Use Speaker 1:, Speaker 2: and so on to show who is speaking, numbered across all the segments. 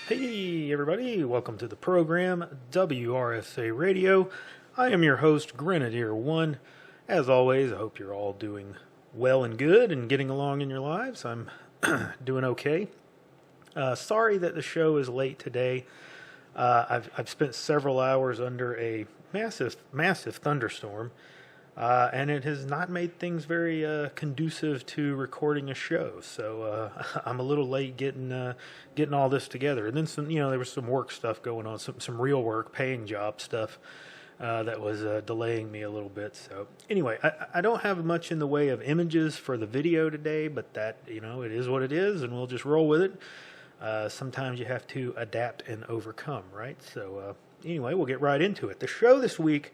Speaker 1: Hey everybody, welcome to the program WRSA Radio. I am your host, Grenadier One. As always, I hope you're all doing well and good and getting along in your lives. I'm doing okay. Sorry that the show is late today. I've spent several hours under a massive thunderstorm, and it has not made things very conducive to recording a show. So I'm a little late getting all this together. And then there was some work stuff going on, some real work, paying job stuff that was delaying me a little bit. So anyway, I don't have much in the way of images for the video today, but that it is what it is, and we'll just roll with it. Sometimes you have to adapt and overcome, right? So anyway, we'll get right into it. The show this week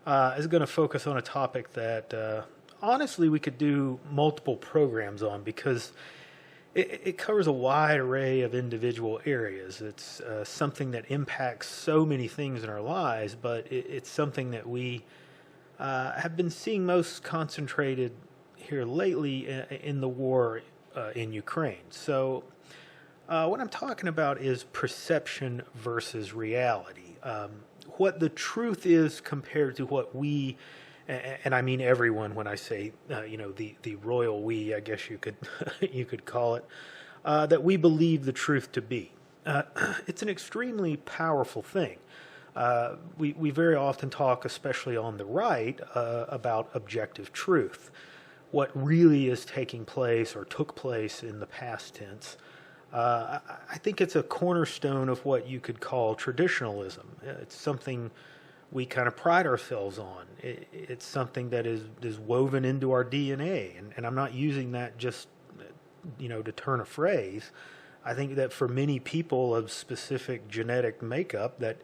Speaker 1: is going to focus on a topic that honestly we could do multiple programs on because it covers a wide array of individual areas. It's something that impacts so many things in our lives, but it's something that we have been seeing most concentrated here lately in the war in Ukraine. So what I'm talking about is perception versus reality. What the truth is compared to what we, and I mean everyone when I say, the royal we, I guess you could you could call it, that we believe the truth to be. It's an extremely powerful thing. We very often talk, especially on the right, about objective truth, what really is taking place or took place in the past tense. I think it's a cornerstone of what you could call traditionalism. It's something we kind of pride ourselves on. It's something that is woven into our DNA, and I'm not using that just to turn a phrase. I think that for many people of specific genetic makeup, that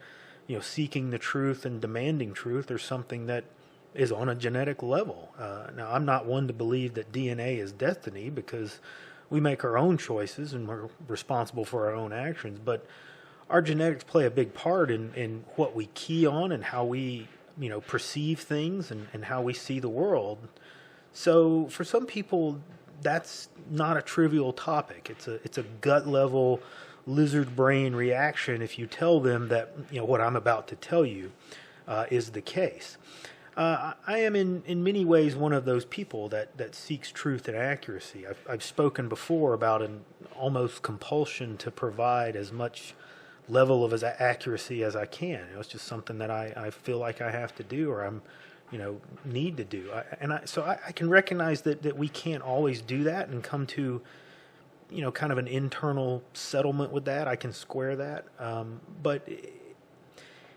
Speaker 1: seeking the truth and demanding truth are something that is on a genetic level. Now, I'm not one to believe that DNA is destiny because we make our own choices and we're responsible for our own actions, but our genetics play a big part in what we key on and how we, perceive things and how we see the world. So for some people, that's not a trivial topic. It's a gut level lizard brain reaction if you tell them that, what I'm about to tell you is the case. I am in many ways one of those people that seeks truth and accuracy. I've spoken before about an almost compulsion to provide as much level of accuracy as I can. It's just something that I feel like I have to do or I'm need to do. So I can recognize that we can't always do that and come to kind of an internal settlement with that. I can square that, but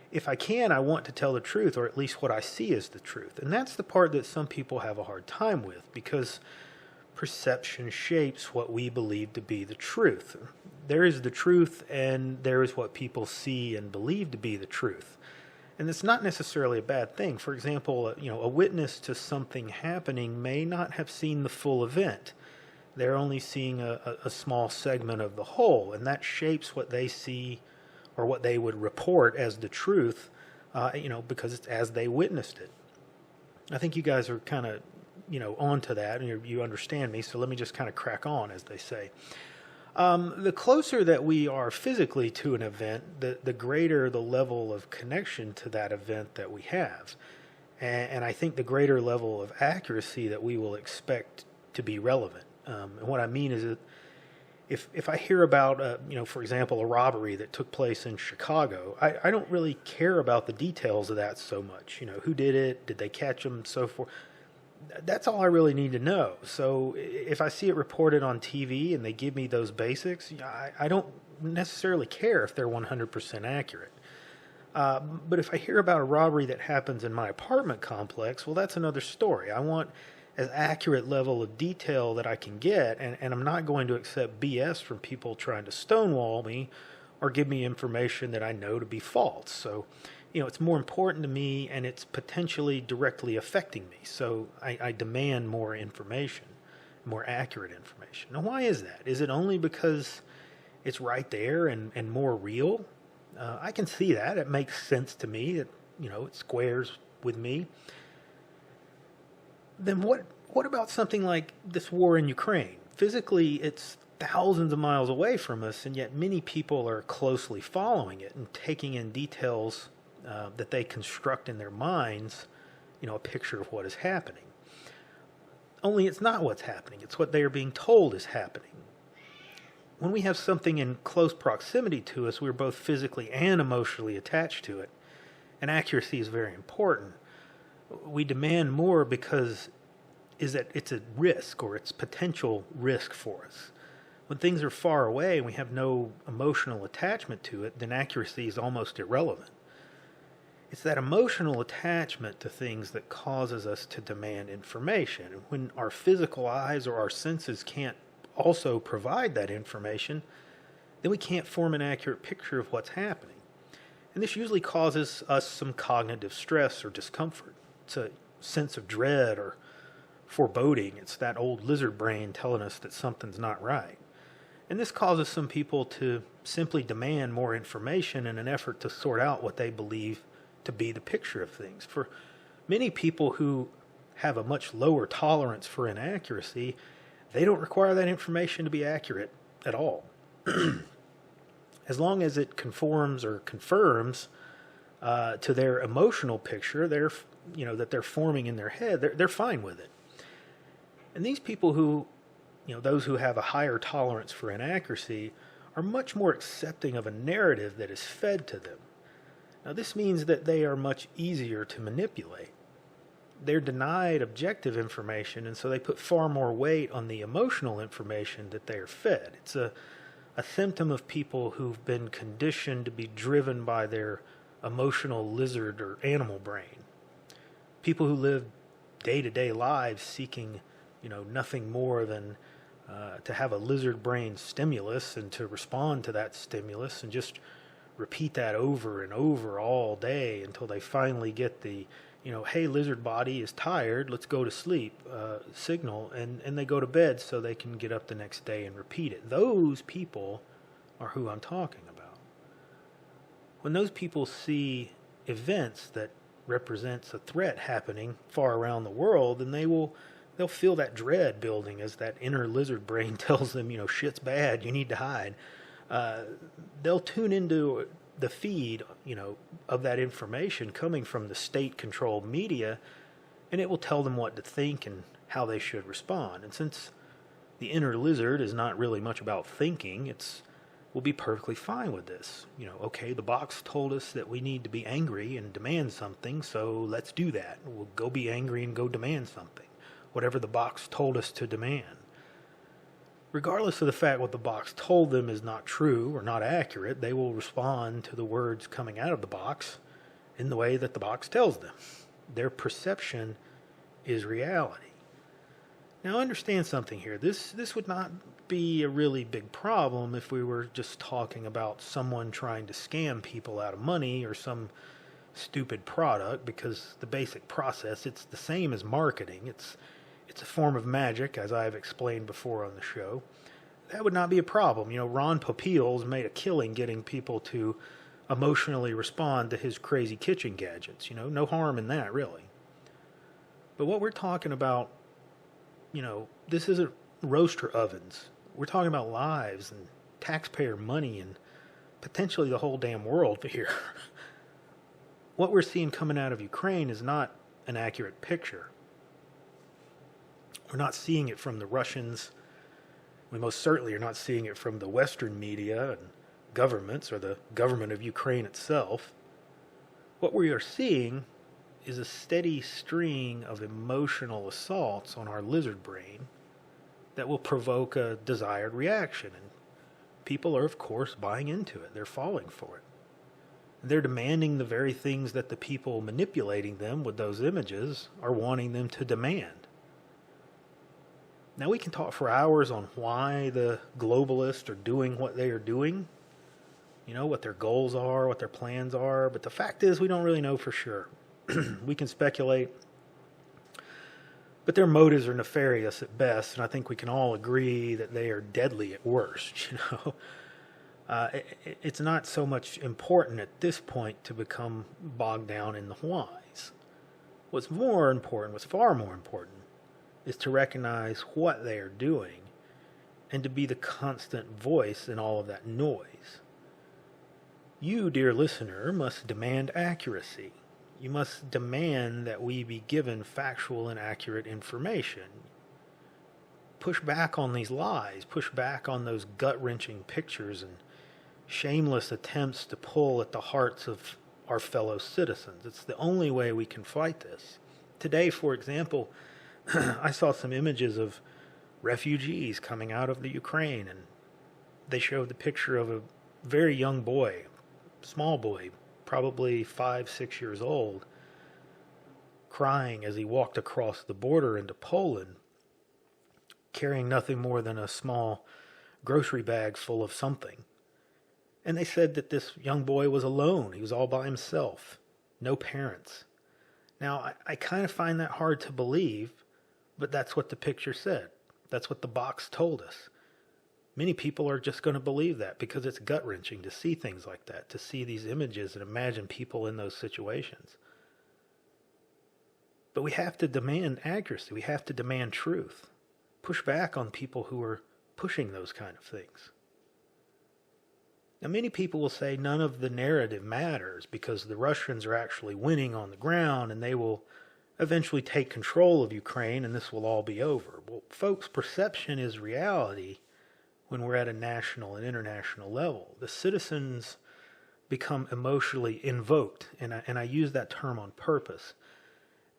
Speaker 1: if I can, I want to tell the truth, or at least what I see is the truth. And that's the part that some people have a hard time with, because perception shapes what we believe to be the truth. There is the truth, and there is what people see and believe to be the truth. And it's not necessarily a bad thing. For example, a witness to something happening may not have seen the full event. They're only seeing a small segment of the whole, and that shapes what they see or what they would report as the truth, because it's as they witnessed it. I think you guys are kind of, onto that, and you understand me, so let me just kind of crack on, as they say. The closer that we are physically to an event, the greater the level of connection to that event that we have. And I think the greater level of accuracy that we will expect to be relevant. And what I mean is that if I hear about, for example, a robbery that took place in Chicago, I don't really care about the details of that so much. Who did it? Did they catch them? So forth. That's all I really need to know. So if I see it reported on TV and they give me those basics, I don't necessarily care if they're 100% accurate. But if I hear about a robbery that happens in my apartment complex, well, that's another story. I want as accurate level of detail that I can get, and I'm not going to accept BS from people trying to stonewall me or give me information that I know to be false. So, it's more important to me, and it's potentially directly affecting me. So I demand more information, more accurate information. Now, why is that? Is it only because it's right there and more real? I can see that. It makes sense to me. It squares with me. Then what about something like this war in Ukraine? Physically, it's thousands of miles away from us, and yet many people are closely following it and taking in details that they construct in their minds, a picture of what is happening. Only it's not what's happening. It's what they are being told is happening. When we have something in close proximity to us, we're both physically and emotionally attached to it. And accuracy is very important. We demand more because it's a risk, or it's potential risk for us. When things are far away and we have no emotional attachment to it, then accuracy is almost irrelevant. It's that emotional attachment to things that causes us to demand information. And when our physical eyes or our senses can't also provide that information, then we can't form an accurate picture of what's happening. And this usually causes us some cognitive stress or discomfort. It's a sense of dread or foreboding. It's that old lizard brain telling us that something's not right. And this causes some people to simply demand more information in an effort to sort out what they believe to be the picture of things. For many people who have a much lower tolerance for inaccuracy, they don't require that information to be accurate at all. As long as it conforms or confirms to their emotional picture, that they're forming in their head, they're fine with it. And these people who, those who have a higher tolerance for inaccuracy, are much more accepting of a narrative that is fed to them. Now, this means that they are much easier to manipulate. They're denied objective information, and so they put far more weight on the emotional information that they are fed. It's a symptom of people who've been conditioned to be driven by their emotional lizard or animal brain. People who live day-to-day lives seeking, nothing more than to have a lizard brain stimulus and to respond to that stimulus and just repeat that over and over all day until they finally get the, hey, lizard body is tired, let's go to sleep signal, and they go to bed so they can get up the next day and repeat it. Those people are who I'm talking about. When those people see events that represents a threat happening far around the world, then they'll feel that dread building as that inner lizard brain tells them, shit's bad, you need to hide. They'll tune into the feed, of that information coming from the state-controlled media, and it will tell them what to think and how they should respond. And since the inner lizard is not really much about thinking, we'll be perfectly fine with this. Okay, the box told us that we need to be angry and demand something, so let's do that. We'll go be angry and go demand something, whatever the box told us to demand. Regardless of the fact what the box told them is not true or not accurate, they will respond to the words coming out of the box in the way that the box tells them. Their perception is reality. Now understand something here. This would not be a really big problem if we were just talking about someone trying to scam people out of money or some stupid product, because the basic process, it's the same as marketing. It's a form of magic, as I've explained before on the show. That would not be a problem. Ron Popeil's made a killing getting people to emotionally respond to his crazy kitchen gadgets. No harm in that, really. But what we're talking about, this isn't roaster ovens. We're talking about lives and taxpayer money and potentially the whole damn world here. What we're seeing coming out of Ukraine is not an accurate picture. We're not seeing it from the Russians. We most certainly are not seeing it from the Western media and governments or the government of Ukraine itself. What we are seeing is a steady string of emotional assaults on our lizard brain that will provoke a desired reaction. And people are, of course, buying into it. They're falling for it. They're demanding the very things that the people manipulating them with those images are wanting them to demand. Now, we can talk for hours on why the globalists are doing what they are doing, what their goals are, what their plans are, but the fact is we don't really know for sure. We can speculate, but their motives are nefarious at best, and I think we can all agree that they are deadly at worst. It's not so much important at this point to become bogged down in the whys. What's far more important, is to recognize what they are doing and to be the constant voice in all of that noise. You, dear listener, must demand accuracy. You must demand that we be given factual and accurate information. Push back on these lies. Push back on those gut-wrenching pictures and shameless attempts to pull at the hearts of our fellow citizens. It's the only way we can fight this. Today, for example, I saw some images of refugees coming out of the Ukraine, and they showed the picture of a very young boy, small boy, probably 5, 6 years old, crying as he walked across the border into Poland, carrying nothing more than a small grocery bag full of something. And they said that this young boy was alone. He was all by himself, no parents. Now, I kind of find that hard to believe, but that's what the picture said. That's what the box told us. Many people are just going to believe that because it's gut-wrenching to see things like that, to see these images and imagine people in those situations. But we have to demand accuracy. We have to demand truth. Push back on people who are pushing those kind of things. Now, many people will say none of the narrative matters because the Russians are actually winning on the ground and they will eventually take control of Ukraine and this will all be over. Well, folks, perception is reality when we're at a national and international level. The citizens become emotionally invoked, and I use that term on purpose.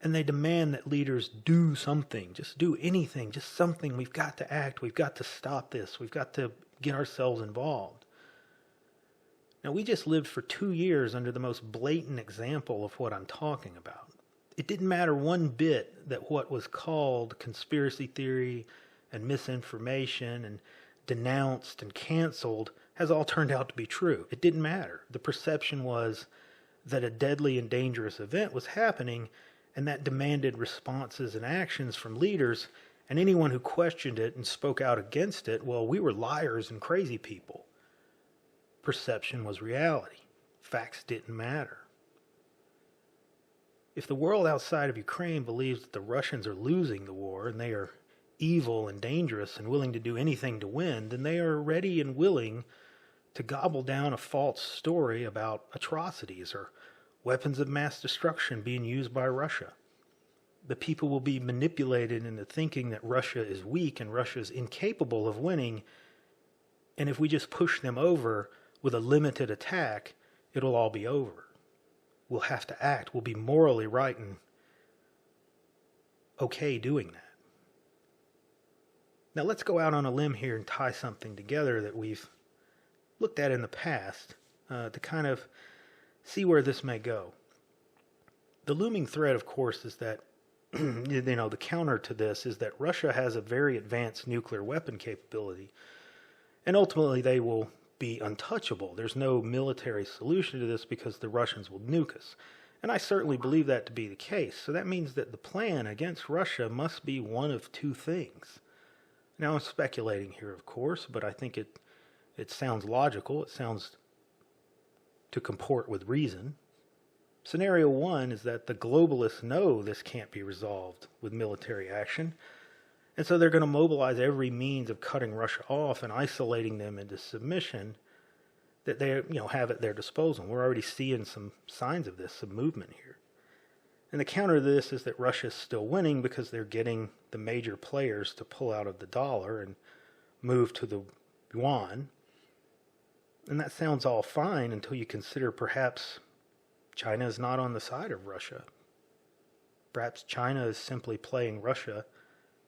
Speaker 1: And they demand that leaders do something, just do anything, just something. We've got to act. We've got to stop this. We've got to get ourselves involved. Now, we just lived for 2 years under the most blatant example of what I'm talking about. It didn't matter one bit that what was called conspiracy theory and misinformation and denounced and canceled has all turned out to be true. It didn't matter. The perception was that a deadly and dangerous event was happening, and that demanded responses and actions from leaders, and anyone who questioned it and spoke out against it, well, we were liars and crazy people. Perception was reality. Facts didn't matter. If the world outside of Ukraine believes that the Russians are losing the war and they are evil and dangerous and willing to do anything to win, then they are ready and willing to gobble down a false story about atrocities or weapons of mass destruction being used by Russia. The people will be manipulated into thinking that Russia is weak and Russia is incapable of winning, and if we just push them over with a limited attack, it'll all be over. We'll have to act. We'll be morally right and okay doing that. Now let's go out on a limb here and tie something together that we've looked at in the past to kind of see where this may go. The looming threat, of course, is that the counter to this is that Russia has a very advanced nuclear weapon capability, and ultimately they will be untouchable. There's no military solution to this because the Russians will nuke us. And I certainly believe that to be the case. So that means that the plan against Russia must be one of two things. Now I'm speculating here, of course, but I think it sounds logical. It sounds to comport with reason. Scenario one is that the globalists know this can't be resolved with military action, and so they're going to mobilize every means of cutting Russia off and isolating them into submission that they have at their disposal. We're already seeing some signs of this, some movement here. And the counter to this is that Russia's still winning because they're getting the major players to pull out of the dollar and move to the yuan. And that sounds all fine until you consider perhaps China is not on the side of Russia. Perhaps China is simply playing Russia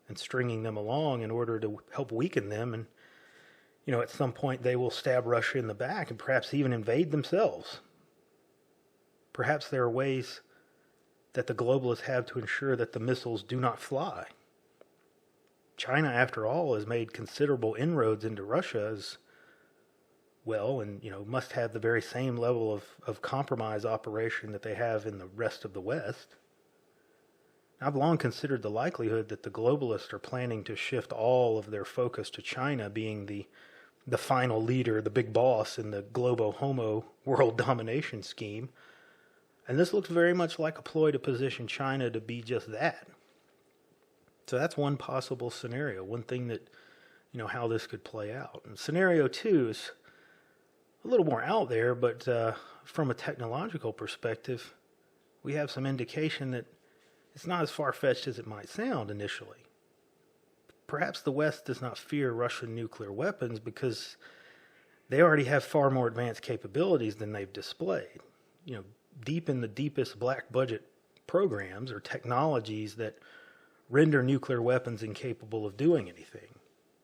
Speaker 1: and stringing them along in order to help weaken them, and at some point they will stab Russia in the back and perhaps even invade themselves. Perhaps there are ways that the globalists have to ensure that the missiles do not fly. China, after all, has made considerable inroads into Russia as well, and must have the very same level of compromise operation that they have in the rest of the West. I've long considered the likelihood that the globalists are planning to shift all of their focus to China being the final leader, the big boss in the globo-homo world domination scheme. And this looks very much like a ploy to position China to be just that. So that's one possible scenario, one thing that how this could play out. And scenario 2 is a little more out there, but from a technological perspective, we have some indication that it's not as far-fetched as it might sound initially. Perhaps the West does not fear Russian nuclear weapons because they already have far more advanced capabilities than they've displayed. Deep in the deepest black budget programs or technologies that render nuclear weapons incapable of doing anything.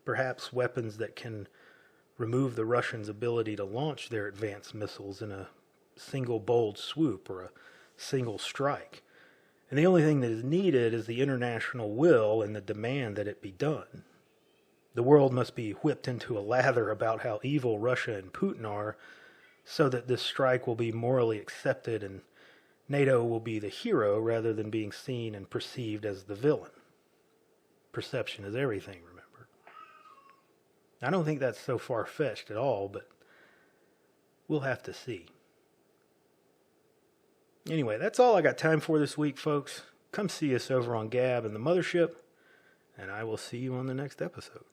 Speaker 1: Perhaps weapons that can remove the Russians' ability to launch their advanced missiles in a single bold swoop or a single strike. And the only thing that is needed is the international will and the demand that it be done. The world must be whipped into a lather about how evil Russia and Putin are so that this strike will be morally accepted and NATO will be the hero rather than being seen and perceived as the villain. Perception is everything, remember. I don't think that's so far-fetched at all, but we'll have to see. Anyway, that's all I got time for this week, folks. Come see us over on Gab and the Mothership, and I will see you on the next episode.